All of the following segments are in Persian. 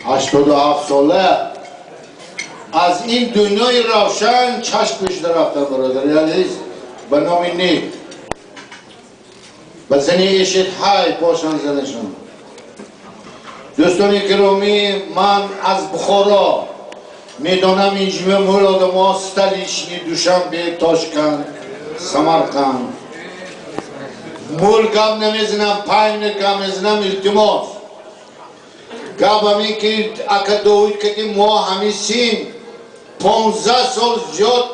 87 ساله از این دنیای روشن چشمش رفتن برادر عزیز به نام نیک به زنی اشت های پاشان زنشان. دوستان گرامی، من از بخارا میدانم اینجا مول آدم ها ستلیشنی دوشنبه تاشکند سمرقند مول گم نمیزنم پایم گم نمیزنم التماس گم همی که اکا دوید که ما همیسیم 15 سال زیاد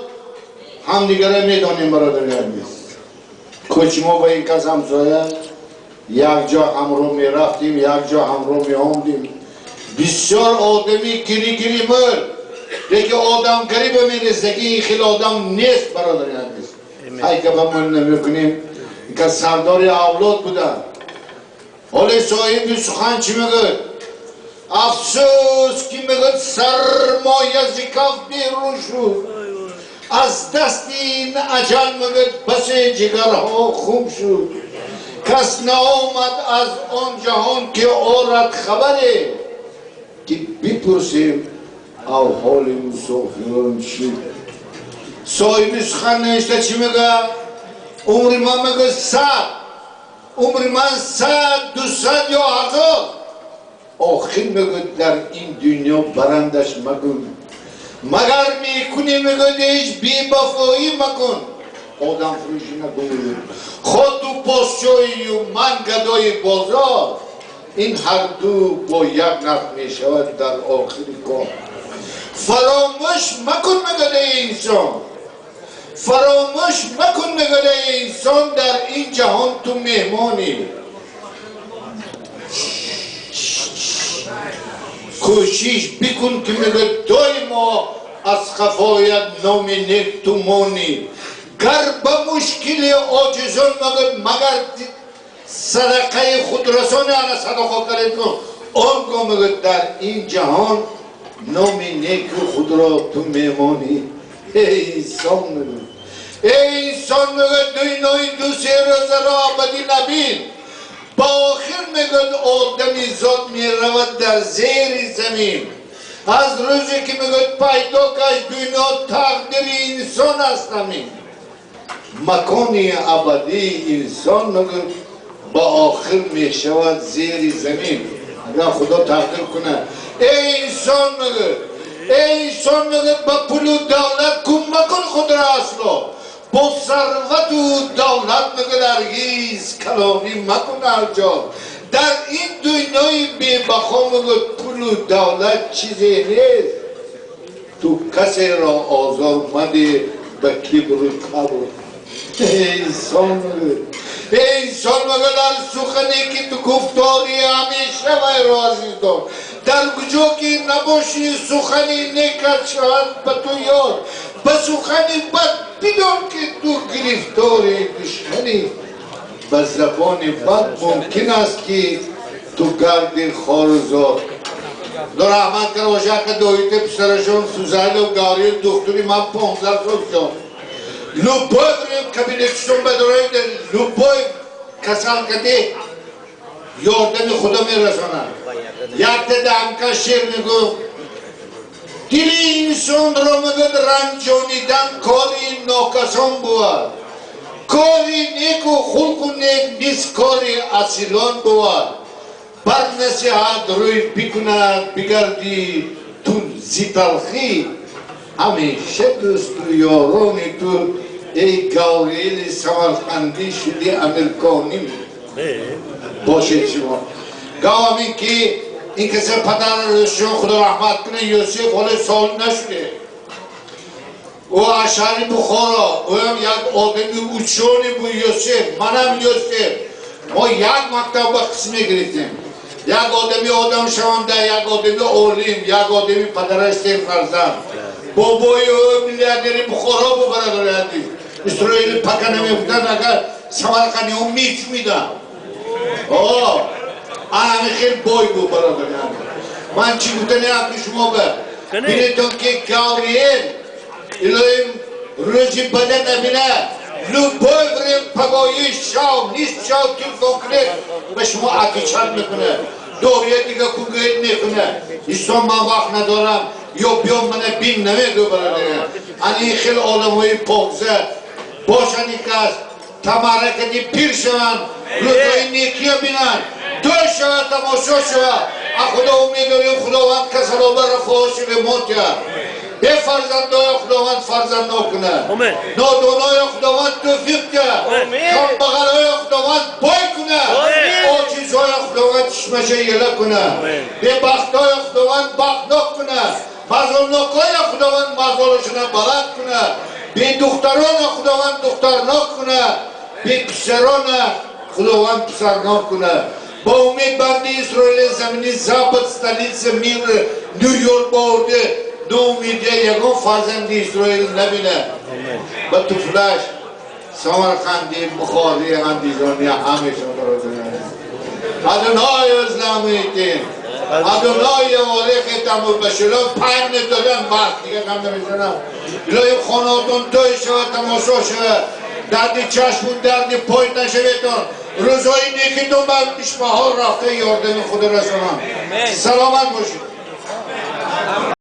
هم دیگره میدانیم برادر عزیز. کچ ما با این کس همسایه یک جا همراه می رفتیم یک جا همراه می آمدیم. بسیار آدمی گری مرد دیگه آدم گری بمیرسته که این خیلی آدم نیست برادر عزیز. ای که با من نمی کنیم این که سردار اولاد بودن. حالا صاحب سخن چی میگه؟ افسوس که میگه سرمایه زکاف بیرون شد از دست این اجل میگه بس جگرها خوب شد کس نآمد از آن جهان که آرد خبره که بپرسیم او حال مسافران شد. صاحب سخن نوشته چی میگه؟ عمر من میگه 100 عمر من 100 200 یا 1000 آخر میگه در این دنیا برندش مگون مگر میکنی میگه دیش بی وفایی مکن آدم فروشی نکن خود تو پاسچایی و من گدای بازار این هر دو با یک نفع میشود در آخر کار. فراموش مکن میگه انسان فراموش مکن میگه انسان در این جهان تو مهمانی کوشش بکن که میگه دایما از خفایت نام نیک تو مانی گر به مشکل عاجزان مگر صدقه خود رسانه انا صدقه کرد کن آنگاه میگه در این جهان نام نیک خود را تو میمانی. ای انسان میگه ای انسان میگه دنیای دو سه روز را آبادی نبین با آخر میگه آدمی ذات میرود در زیر زمین از روزی که میگه پیدا کش دنیا تقدیر انسان است همین مکانی ابدی انسان میگه با آخر میشود زیر زمین اگر خدا تقدیر کنه. ای انسان میگه ای انسان میگه با پول و دولت کم مکن خود را اصلا با ثروت و دولت میگه درگیز کلامی مکن هر جا در این دنیای بی‌بها میگه پول و دولت چیزی نیست تو کسی را آزار مده به کبر و کبر. ای انسان میگه در سخنی که تو گفتاری همیشه وی راضی دار در کجا که نباشی سخنی نیکت شود به تو یاد به سخنی بد بدان که تو گرفتاری دشمنی به زبان بد ممکن است که تو گردی خارزار. در رحمت کرده باشه که دویت پسرشون سوزاید و گاری دکتری من 15 سال شد любовь کبیرشون بداره любовь کسان کده یاردن خدا میرسانه. یک دمکه شیر میگو دل انسان را مگد رنجانیدن کاری ناکسان بود کاری نیک و خلق و نیک نیست کاری اصیلان بود بر نصیحت روی بکند بگردی تو زیتلخی همیشه دوست و یارانی تو ای گوریل سمرقندی شدی امریکانی باشید شما گوامی که این کسی پدرشون خدا رحمت کنه یوسف حالا سال نشده او اشعری بخارا او هم یک آدمی اوچونی بود یوسف منم یوسف ما یک مکتب با قسمی گرفتیم یک آدمی آدم شونده یک آدمی عالم یک آدمی پدرش سه فرزند بابای او میلیاردری بخارا بود برادر عزیز اسرائیل پکه نمیفتن اگر سمرقندی هم میچ میدن همه خیلی بای بود برادر من چی گفتنی اپی شما به بینیتون که گاوریل الهیم روزی بده نبینه لوبای بریم پگایی شاو نیست شاو تلفون کنید به شما اپی چند میکنه دوریه دیگه کوگید نکنه ایستان من وقت ندارم یا بیام منه بین نمیگو برده این خیلی آدم های پاکزه باشن یک از تمرکتی پیر شوند روزای نیکی بینن دوی شود تماشا شود خدا امید داریم خداوند کسلابه رفاهش رموت کرد به فرزندای خداوند فرزند نکنه نادانای خداوند توفیق کرد کم بغلای خداوند بای کنه آجیزهای خداوند چشمشه یله کنه به بختای خداوند بختناک کنه مزالناکای خداوند مزالشونه بلند کنه به دختران خداوند دخترناک کنه به پسران خداوند پسرناک کنه با امید بندی اسرائیل زمینی زبط ستلیس میر نیویورک بارده دو امیدیه یکم فرزندی اسرائیل نبینه با توفلش سمرقندی بخاری اندیزانی همیشه برادران ادونای اسلامیتین ادونای والیخ تمور بشلون پنج ندارن وقت دیگه کم نمیزنم الهی خاناتون توی شود تماشا شود دردی چشمون دردی پایت نشویتون روزایی نیکیتون بر پیشبهار رفته یاردن خود رسانان سلامت باشید